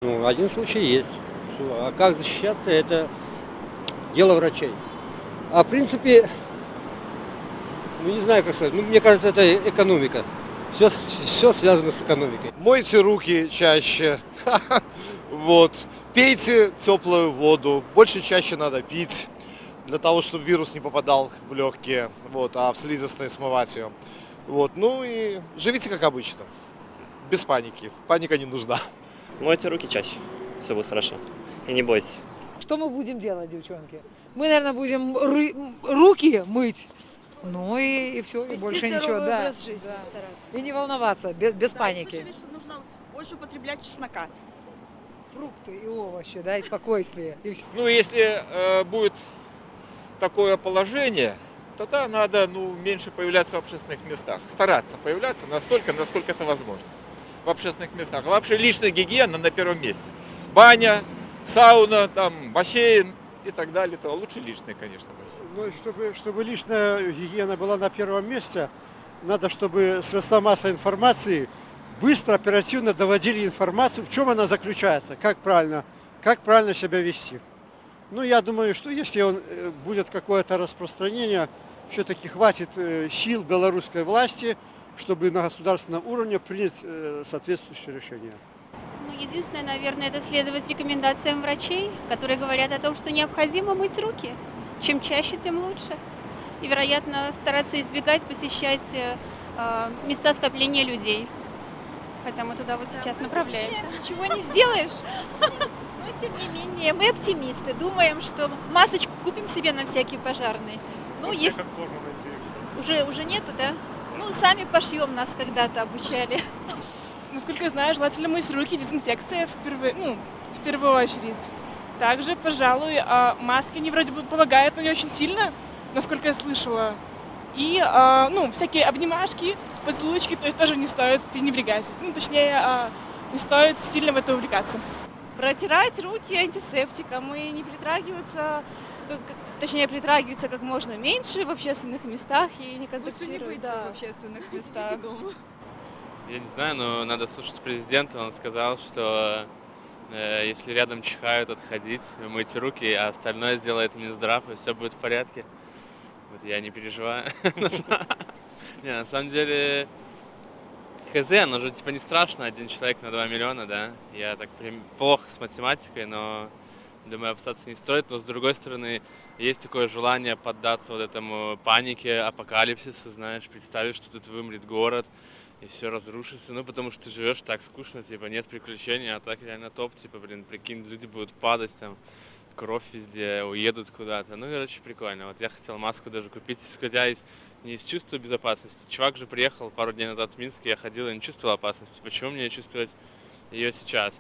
Ну, один случай есть. Всё. А как защищаться, это дело врачей. А в принципе, ну не знаю, как сказать, ну мне кажется, это экономика. Все связано с экономикой. Мойте руки чаще. Вот. Пейте теплую воду. Больше чаще надо пить для того, чтобы вирус не попадал в легкие, вот, а в слизистые смывать ее. Вот. Ну и живите как обычно. Без паники. Паника не нужна. Мойте руки чаще, все будет хорошо. И не бойтесь. Что мы будем делать, девчонки? Мы, наверное, будем руки мыть. Ну и все, и Вести больше ничего. здоровый Да, образ жизни да. стараться. И не волноваться, без Да, паники. слышали, что нужно больше употреблять чеснока. Фрукты и овощи, да, и спокойствие. И всё. Ну, если будет такое положение, тогда надо меньше появляться в общественных местах. Стараться появляться настолько, насколько это возможно в общественных местах. А вообще личная гигиена на первом месте. Баня, сауна, там, бассейн и так далее. То лучше личная, конечно. Ну, и чтобы личная гигиена была на первом месте, надо, чтобы средства массовой информации быстро, оперативно доводили информацию, в чем она заключается, как правильно себя вести. Ну, я думаю, что если будет какое-то распространение, все-таки хватит сил белорусской власти, чтобы на государственном уровне принять соответствующее решение. Ну, единственное, наверное, это следовать рекомендациям врачей, которые говорят о том, что необходимо мыть руки. Чем чаще, тем лучше. И, вероятно, стараться избегать посещать места скопления людей. Хотя мы туда вот сейчас направляемся. Ничего не сделаешь. Но тем не менее, мы оптимисты. Думаем, что масочку купим себе на всякий пожарный. Ну, есть. Как сложно найти. Уже нету, да? Ну, сами пошьем, нас когда-то обучали. Насколько я знаю, желательно мыть руки, дезинфекция в первую очередь. Также, пожалуй, маски не вроде бы помогают, но не очень сильно, насколько я слышала. И, всякие обнимашки, поцелуйчики, то есть тоже не стоит пренебрегать. Ну, точнее, не стоит сильно в это увлекаться. Протирать руки антисептиком и не притрагиваться, притрагиваться как можно меньше в общественных местах и не контактировать. в общественных местах. Я не знаю, но надо слушать президента. Он сказал, что если рядом чихают, отходить, мыть руки, а остальное сделает Минздрав, и все будет в порядке. Вот я не переживаю. Не, на самом деле, хз, оно же типа не страшно, 1 человек на 2 миллиона, да? Я так плохо с математикой, но думаю, опасаться не стоит. Но с другой стороны, есть такое желание поддаться вот этому панике, апокалипсису, знаешь, представить, что тут вымрет город, и все разрушится, потому что ты живешь так скучно, типа, нет приключений, а так реально топ, типа, прикинь, люди будут падать, там, кровь везде, уедут куда-то, короче, прикольно. Вот я хотел маску даже купить, исходя не из чувства безопасности. Чувак же приехал пару дней назад в Минск, я ходил и не чувствовал опасности, почему мне чувствовать ее сейчас?